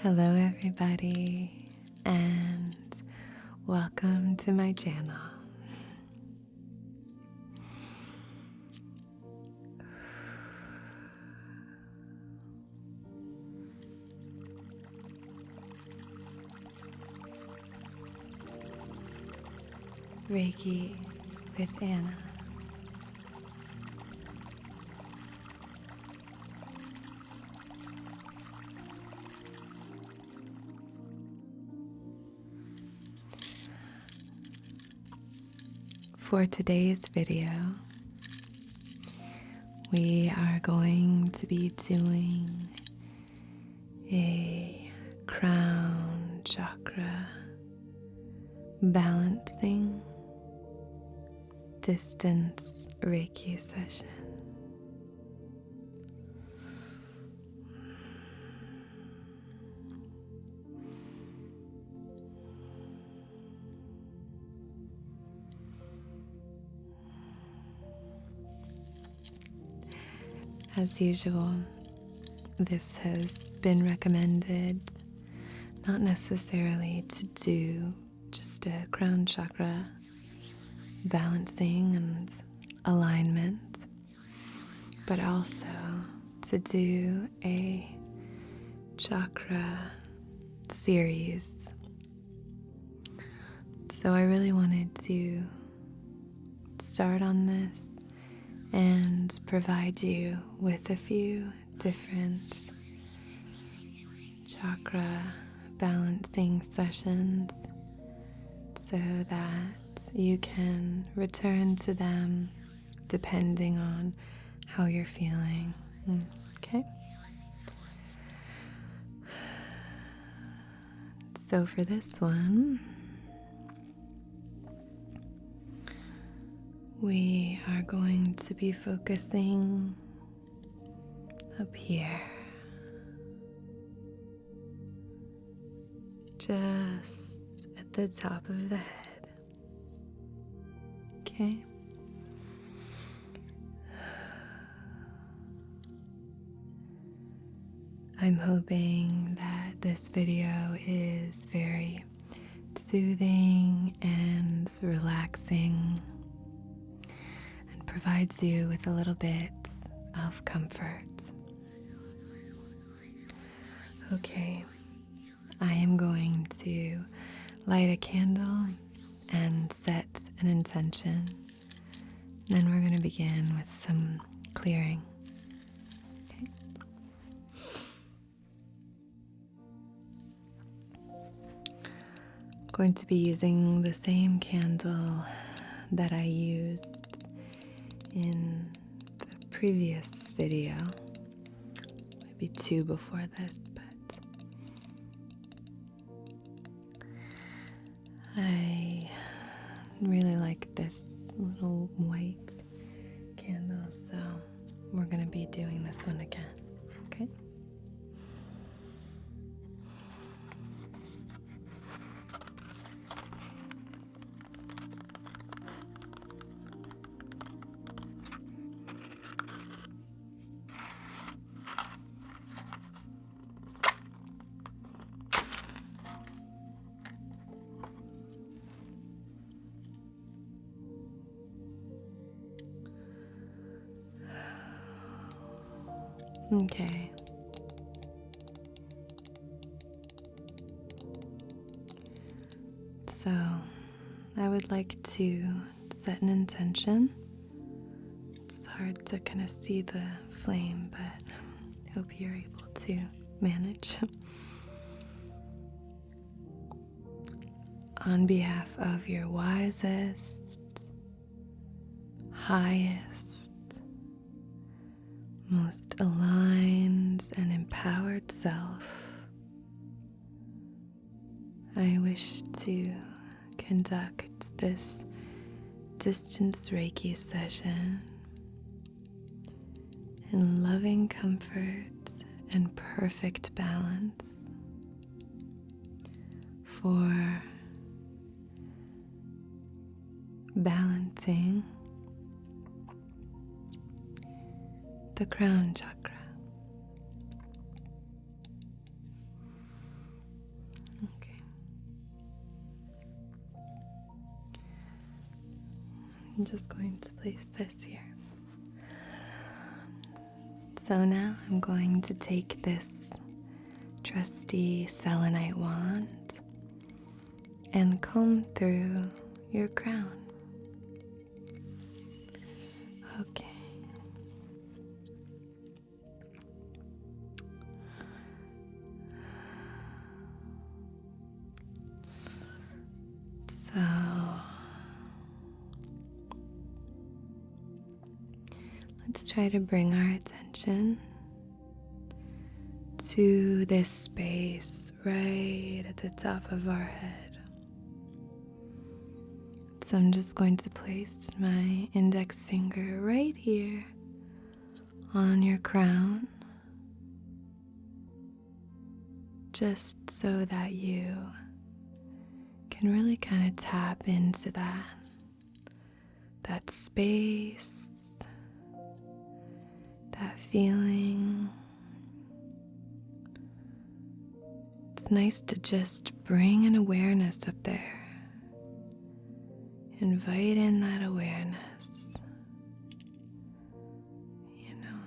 Hello everybody, and welcome to my channel. Reiki with Anna. For today's video, we are going to be doing a crown chakra balancing distance Reiki session. As usual, this has been recommended not necessarily to do just a crown chakra balancing and alignment, but also to do a chakra series. So I really wanted to start on this and provide you with a few different chakra balancing sessions so that you can return to them depending on how you're feeling. Okay? So for this one, we are going to be focusing up here, just at the top of the head. Okay? I'm hoping that this video is very soothing and relaxing and provides you with a little bit of comfort. Okay, I am going to light a candle and set an intention. Then we're going to begin with some clearing. Okay. I'm going to be using the same candle that I used in the previous video, maybe two before this, but I really like this little white candle, so we're going to be doing this one again, okay? Okay. So, I would like to set an intention. It's hard to kind of see the flame, but I hope you're able to manage. On behalf of your wisest, highest, most aligned and empowered self, I wish to conduct this distance Reiki session in loving comfort and perfect balance for balancing the crown chakra. I'm just going to place this here. So now I'm going to take this trusty selenite wand and comb through your crown. Okay. So let's try to bring our attention to this space right at the top of our head. So I'm just going to place my index finger right here on your crown, just so that you can really kind of tap into that space, that feeling. It's nice to just bring an awareness up there. Invite in that awareness, you know.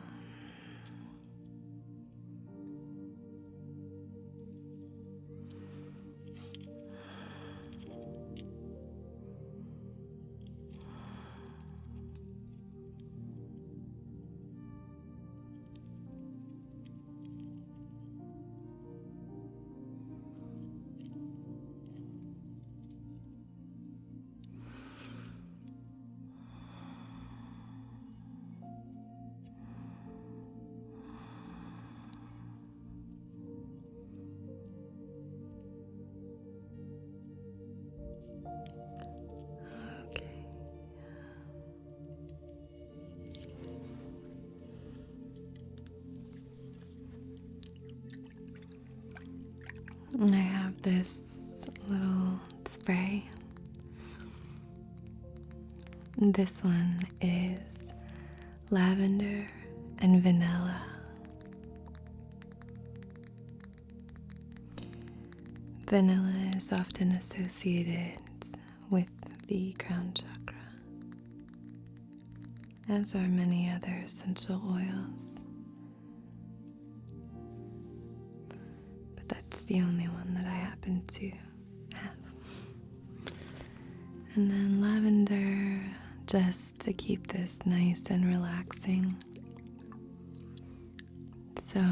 Okay. I have this little spray. This one is lavender and vanilla. Vanilla is often associated with the crown chakra, as are many other essential oils. But that's the only one that I happen to have. And then lavender, just to keep this nice and relaxing. So,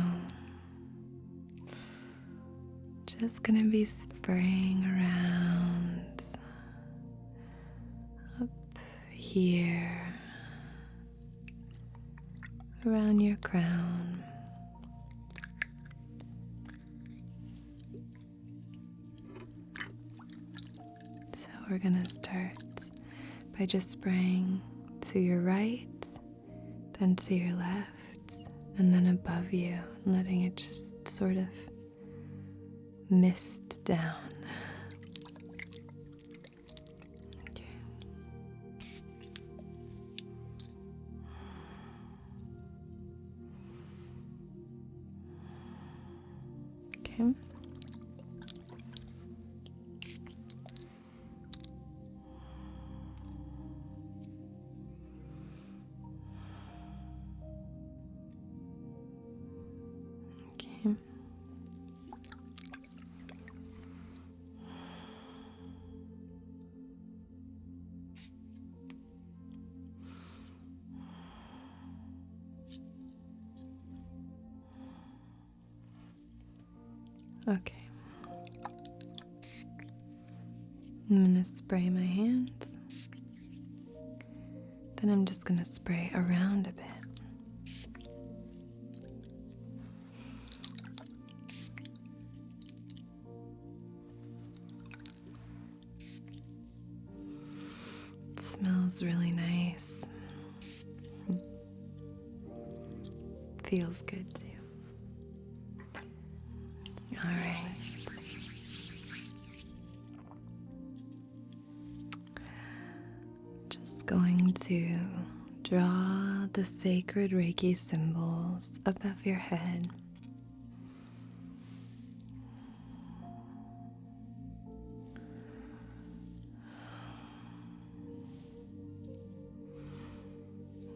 just gonna be spraying around up here, around your crown. So we're gonna start by just spraying to your right, then to your left, and then above you, and letting it just sort of mist down. Okay. Okay. Okay. Okay. I'm going to spray my hands. Then I'm just going to spray around a bit. It smells really nice. Feels good too. All right. Just going to draw the sacred Reiki symbols above your head.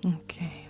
Okay.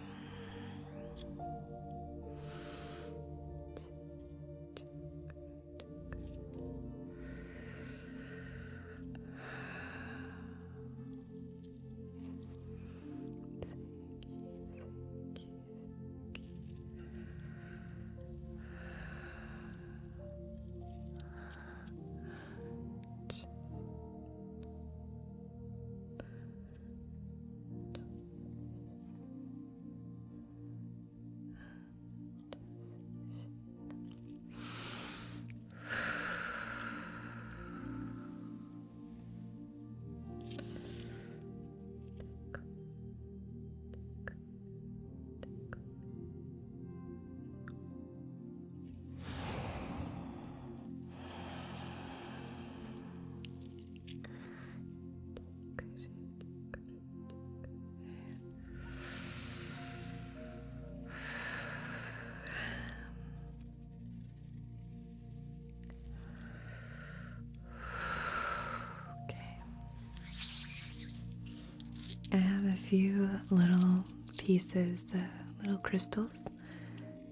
I have a few little pieces, little crystals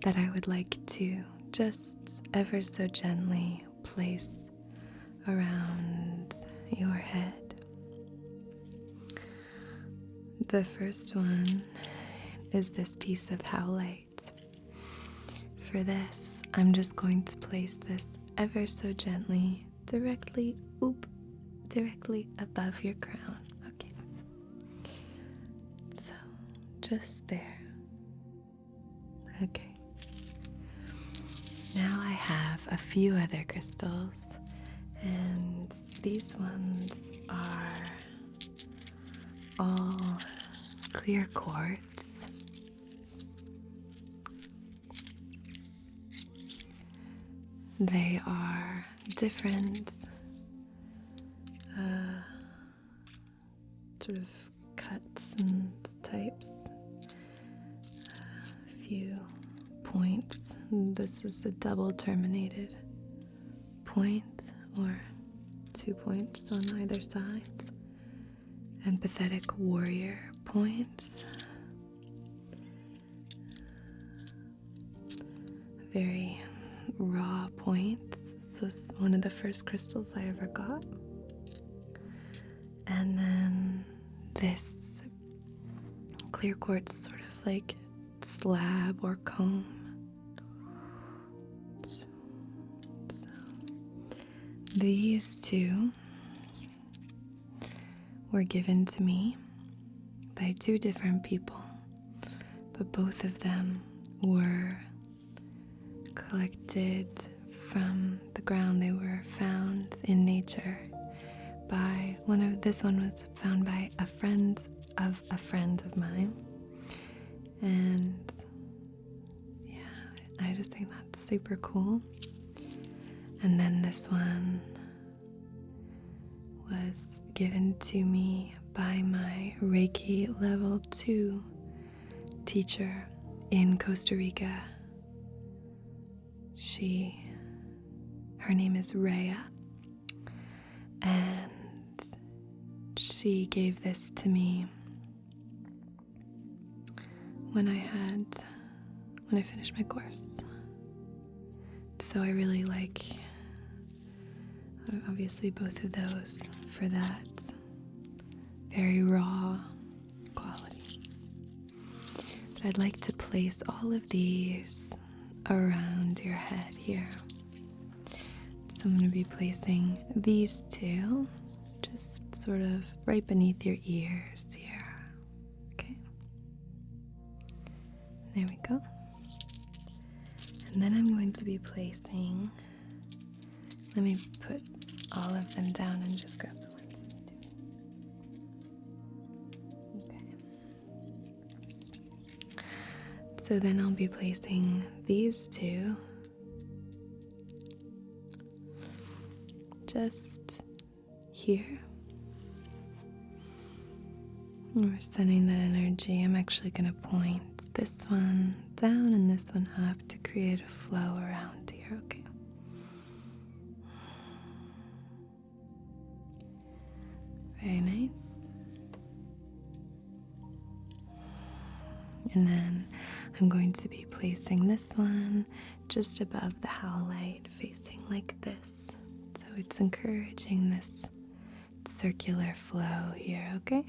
that I would like to just ever so gently place around your head. The first one is this piece of howlite. For this, I'm just going to place this ever so gently directly above your crown. Okay. So, just there. Okay. Now I have a few other crystals, and these ones are all clear quartz. They are different sort of cuts and types. A few points. This is a double terminated point, or 2 points on either side. Empathetic warrior points. Very raw points. So it's one of the first crystals I ever got. And then this clear quartz sort of like slab or comb. So these two were given to me by two different people, but both of them were collected from the ground. They were found in nature by this one was found by a friend of mine. And yeah, I just think that's super cool. And then this one was given to me by my Reiki level 2 teacher in Costa Rica. Her name is Rhea, and she gave this to me when I finished my course. So I really like, obviously, both of those for that very raw quality. But I'd like to place all of these around your head here. So I'm going to be placing these two just sort of right beneath your ears here. Okay. There we go. And then I'm going to be placing, let me put all of them down and just grab the ones. Okay. So then I'll be placing these two just here. And we're sending that energy. I'm actually going to point this one down and this one up to create a flow around here, okay? Very nice. And then I'm going to be placing this one just above the howlite, facing like this. So it's encouraging this circular flow here, okay?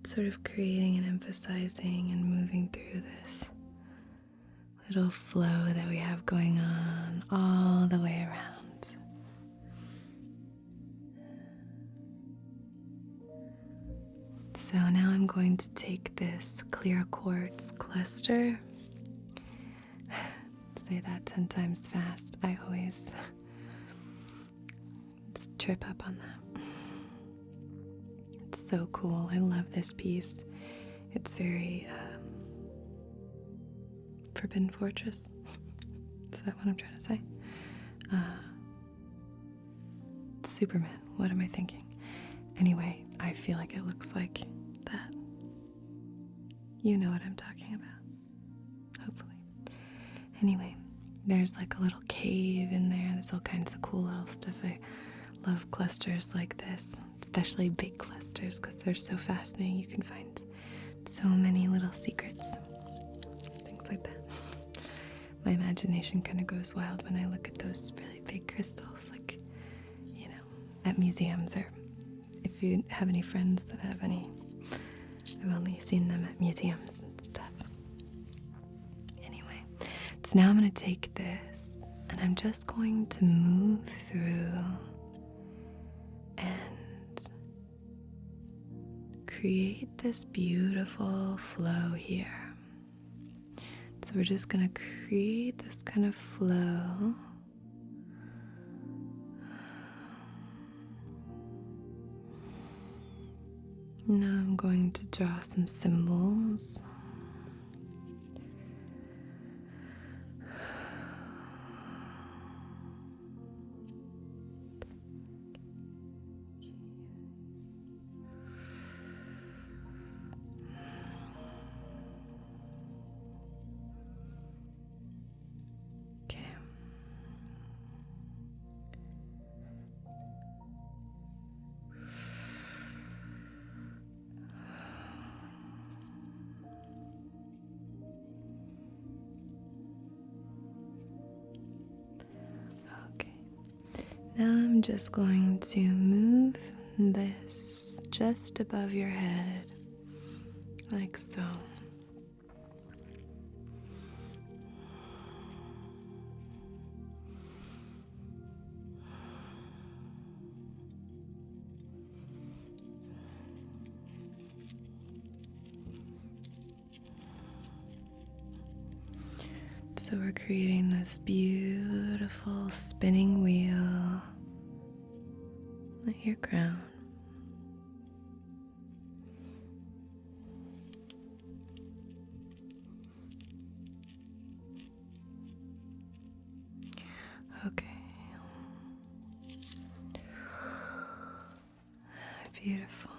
Sort of creating and emphasizing and moving through this little flow that we have going on all the way around. So now I'm going to take this clear quartz cluster. Say that 10 times fast. I always trip up on that. It's so cool. I love this piece. It's very Forbidden Fortress. Is that what I'm trying to say? Superman. What am I thinking? Anyway, I feel like it looks like that. You know what I'm talking about. Hopefully. Anyway, there's like a little cave in there. There's all kinds of cool little stuff. I love clusters like this, especially big clusters, because they're so fascinating. You can find so many little secrets, things like that. My imagination kind of goes wild when I look at those really big crystals, like, you know, at museums, or if you have any friends that have any. I've only seen them at museums and stuff. Anyway, so now I'm going to take this and I'm just going to move through and create this beautiful flow here. So we're just going to create this kind of flow. Now I'm going to draw some symbols. Now I'm just going to move this just above your head, like so. So we're creating this beautiful spinning wheel at your crown. Okay. Beautiful.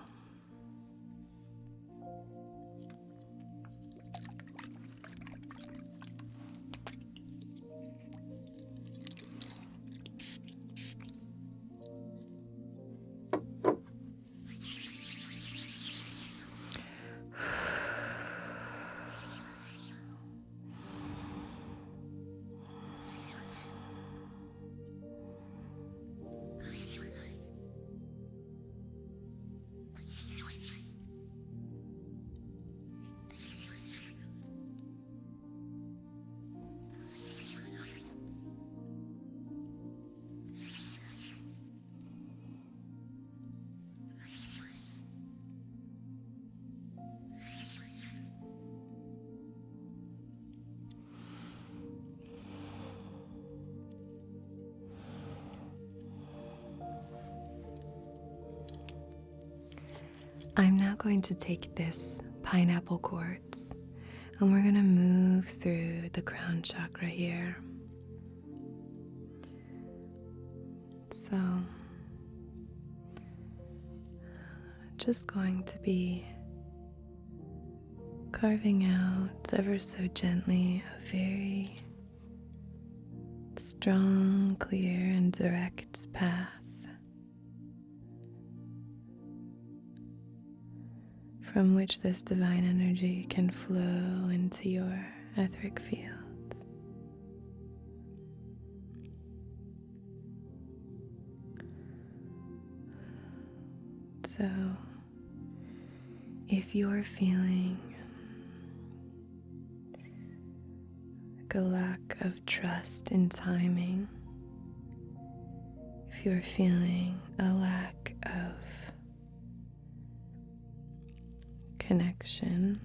I'm now going to take this pineapple quartz and we're going to move through the crown chakra here. So, just going to be carving out ever so gently a very strong, clear, and direct path from which this divine energy can flow into your etheric fields. So, if you're feeling like a lack of trust in timing, if you're feeling a lack of connection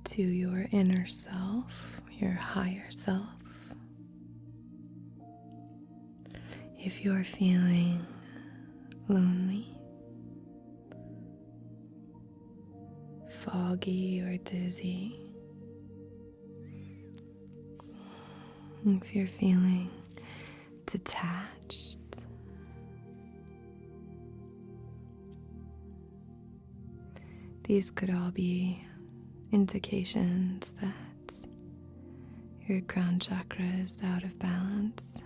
to your inner self, your higher self, if you're feeling lonely, foggy or dizzy, if you're feeling detached, these could all be indications that your crown chakra is out of balance.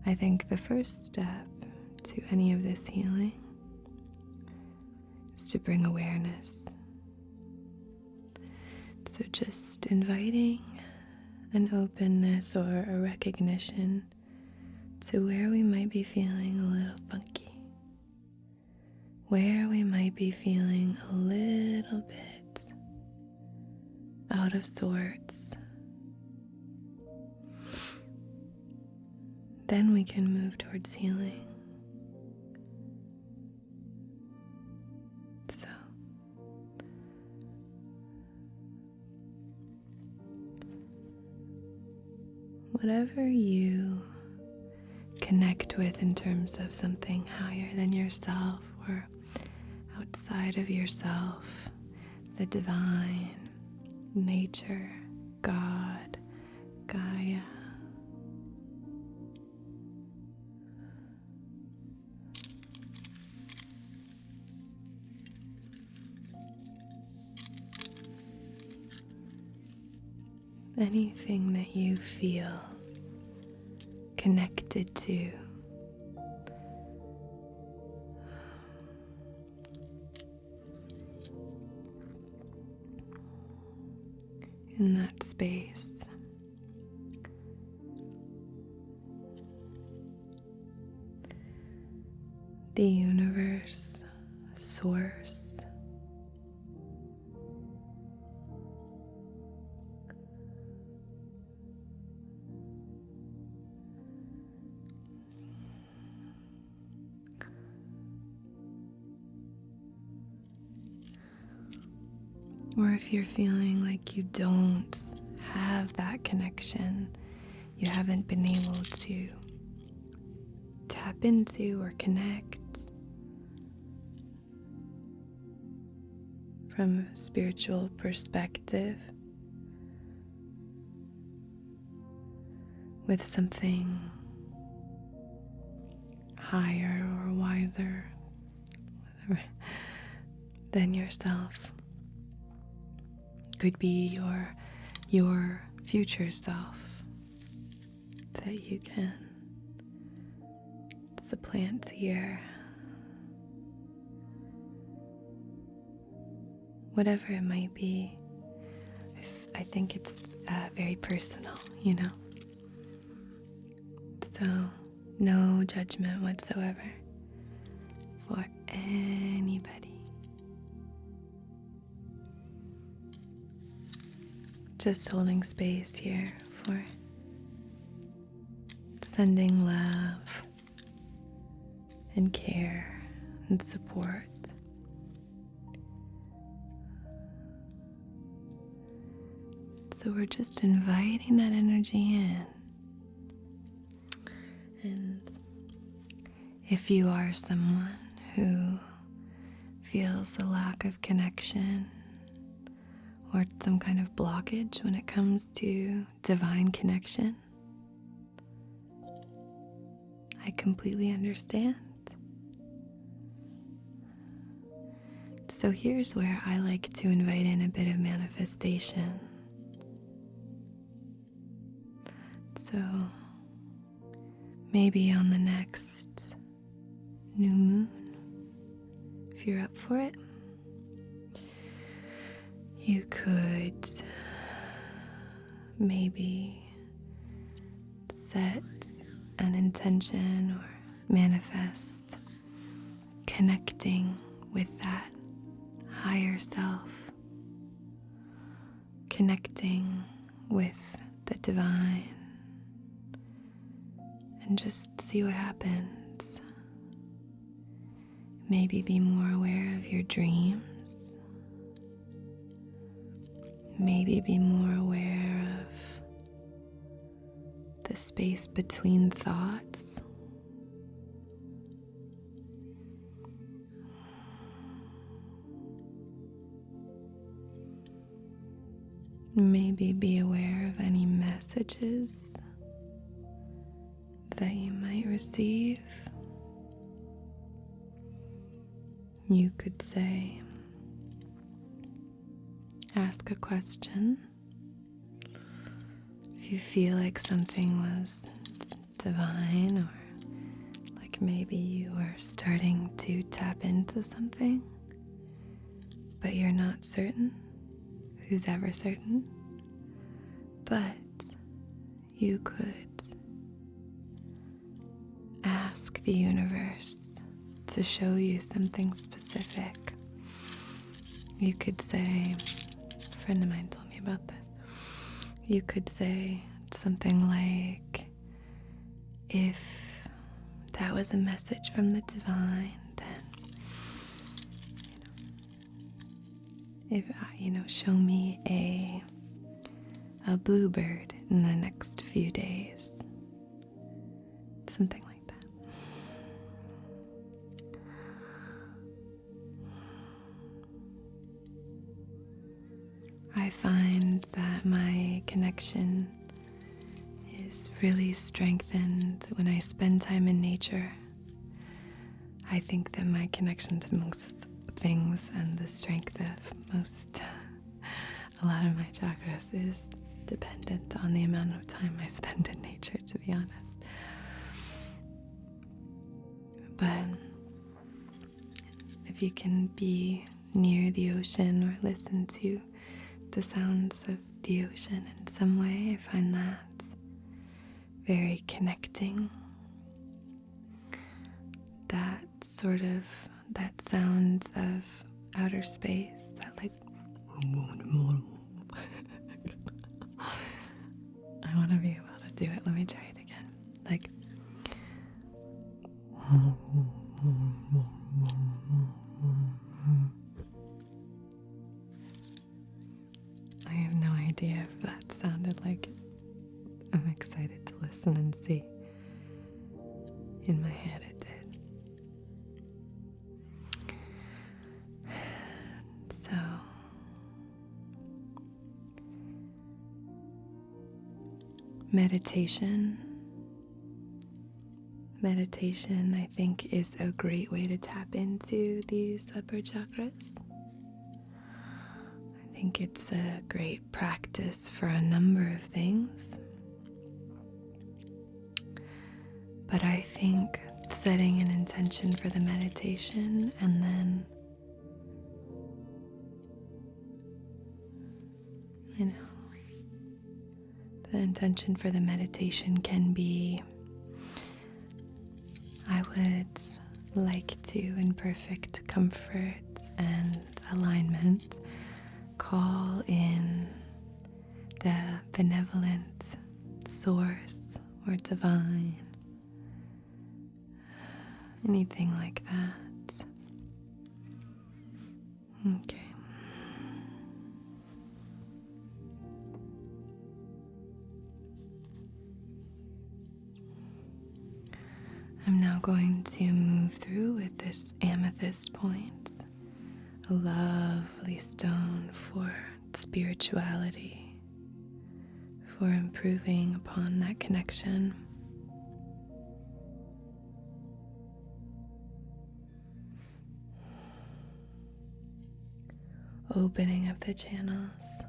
I think the first step to any of this healing is to bring awareness. So just inviting an openness or a recognition to where we might be feeling a little funky, where we might be feeling a little bit out of sorts. Then we can move towards healing. So, whatever you connect with in terms of something higher than yourself or outside of yourself, the divine, nature, God, Gaia, anything that you feel connected to, in that space. The universe, source, or if you're feeling like you don't have that connection, you haven't been able to tap into or connect from a spiritual perspective with something higher or wiser, whatever, than yourself. Could be your future self that you can supplant here. Whatever it might be, I think it's very personal, you know? So, no judgment whatsoever for anybody. Just holding space here for sending love and care and support. So we're just inviting that energy in. And if you are someone who feels a lack of connection or some kind of blockage when it comes to divine connection, I completely understand. So here's where I like to invite in a bit of manifestation. So maybe on the next new moon, if you're up for it, you could maybe set an intention or manifest connecting with that higher self, connecting with the divine, and just see what happens. Maybe be more aware of your dreams. Maybe be more aware of the space between thoughts. Maybe be aware of any messages that you might receive. You could say, ask a question. If you feel like something was divine, or like maybe you are starting to tap into something, but you're not certain. Who's ever certain? But you could ask the universe to show you something specific. You could say, a friend of mine told me about this. You could say something like, if that was a message from the divine, then, show me a bluebird in the next few days. Something like that. I find that my connection is really strengthened when I spend time in nature. I think that my connection to most things and the strength of a lot of my chakras is dependent on the amount of time I spend in nature, to be honest. But if you can be near the ocean or listen to the sounds of the ocean in some way, I find that very connecting. That sounds of outer space, that like I want to be able to do it. Let me try it again. Like I have no idea if that sounded like it. I'm excited to listen and see. In my head it did. So Meditation, I think, is a great way to tap into these upper chakras. I think it's a great practice for a number of things. But I think setting an intention for the meditation and then, the intention for the meditation can be, I would like to, in perfect comfort and alignment, call in the benevolent source or divine, anything like that. Okay. I'm now going to move through with this amethyst point, a lovely stone for spirituality, for improving upon that connection. Opening up the channels.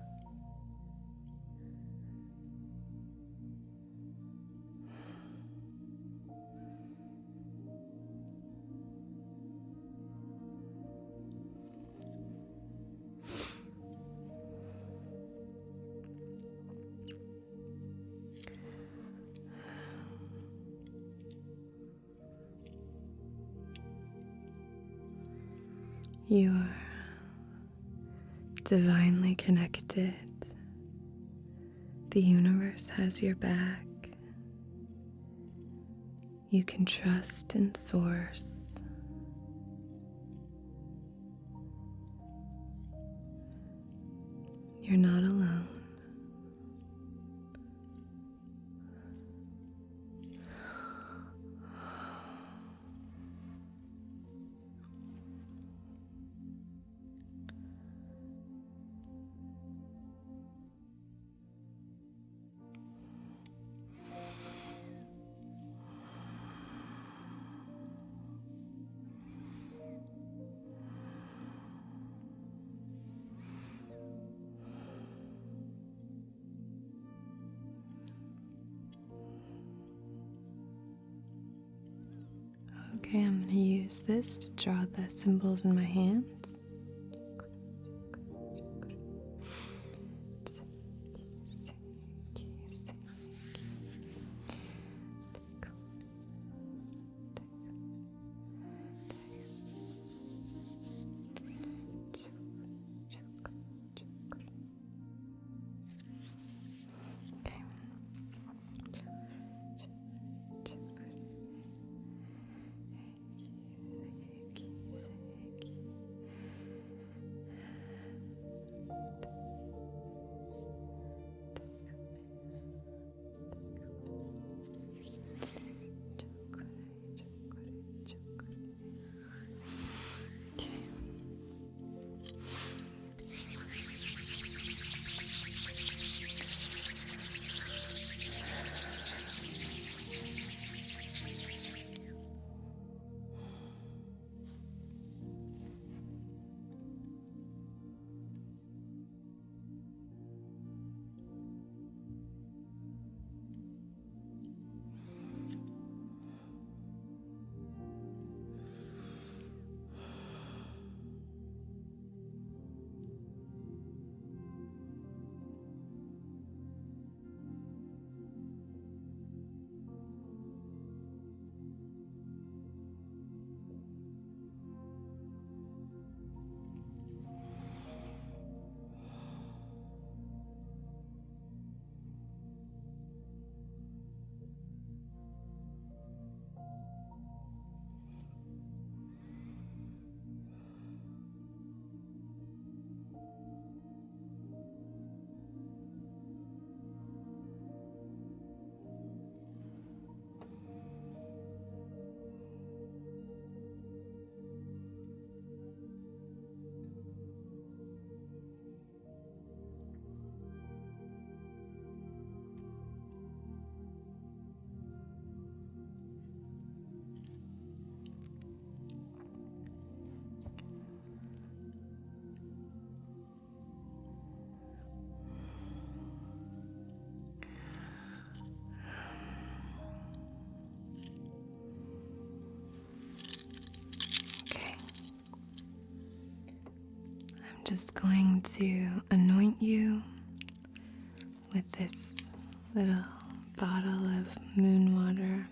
You are divinely connected. The universe has your back. You can trust in Source. You're not alone. Okay, I'm going to use this to draw the symbols in my hands. Just going to anoint you with this little bottle of moon water.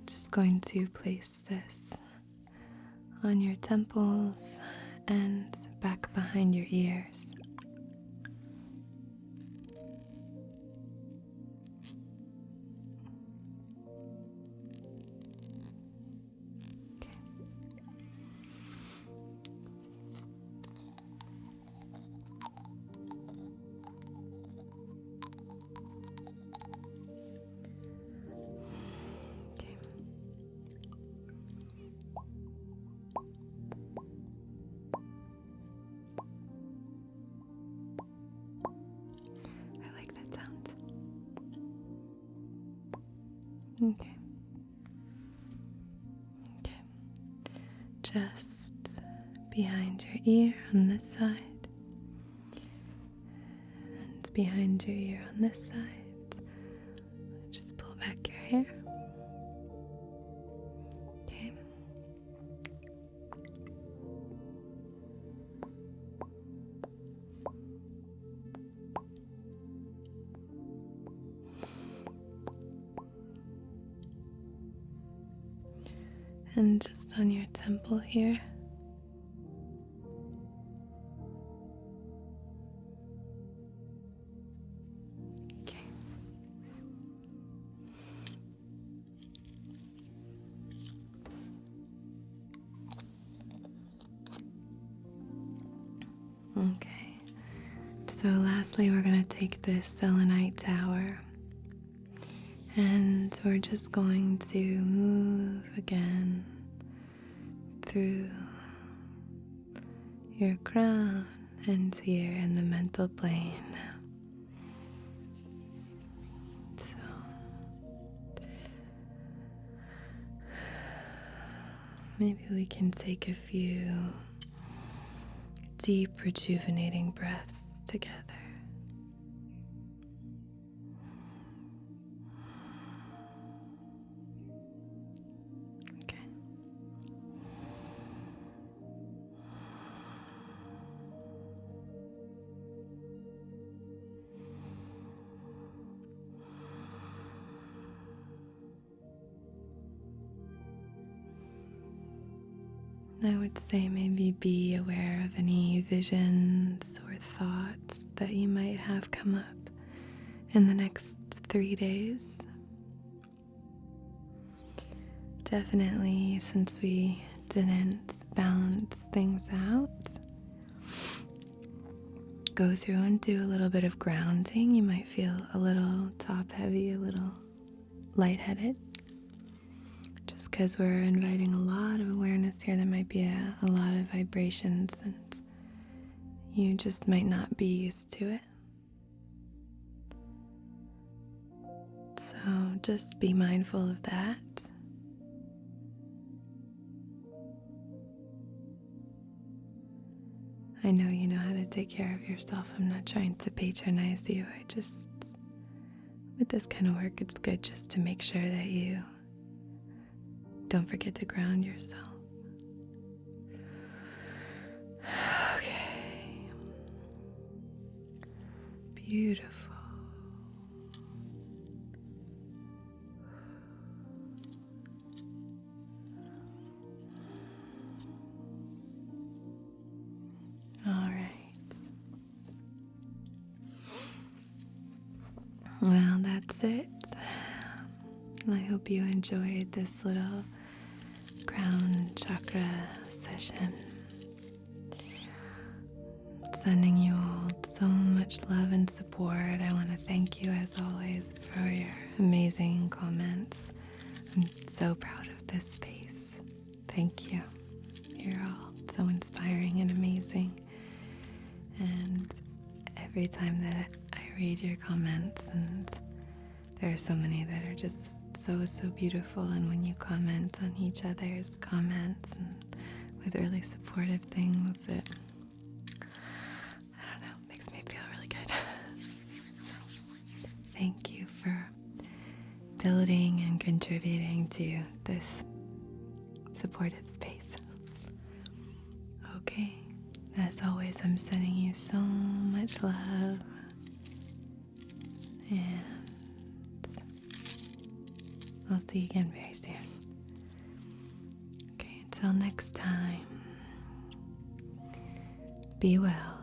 Just going to place this on your temples and back behind your ears. Okay. Just behind your ear on this side, and behind your ear on this side. Just pull back your hair. Okay. and just on your temple here. Okay. Okay. So lastly, we're going to take this selenite tower and we're just going to move again through your crown and here in the mental plane. So maybe we can take a few deep, rejuvenating breaths together. Okay. I would say maybe be aware of any visions or thoughts that you might have come up in the next 3 days. Definitely, since we didn't balance things out, go through and do a little bit of grounding. You might feel a little top heavy, a little lightheaded. Just because we're inviting a lot of awareness here, there might be a lot of vibrations and you just might not be used to it. So just be mindful of that. I know you know how to take care of yourself. I'm not trying to patronize you. With this kind of work, it's good just to make sure that you don't forget to ground yourself. Okay. Beautiful. All right. Well, that's it. I hope you enjoyed this little crown chakra session. Sending you all so much love and support. I want to thank you as always for your amazing comments. I'm so proud of this space. Thank you. You're all so inspiring and amazing. And every time that I read your comments, and there are so many that are just so beautiful, and when you comment on each other's comments and with really supportive things, it makes me feel really good. So, thank you for building and contributing to this supportive space. Okay, as always, I'm sending you so much love, and I'll see you again very soon. Okay, until next time, be well.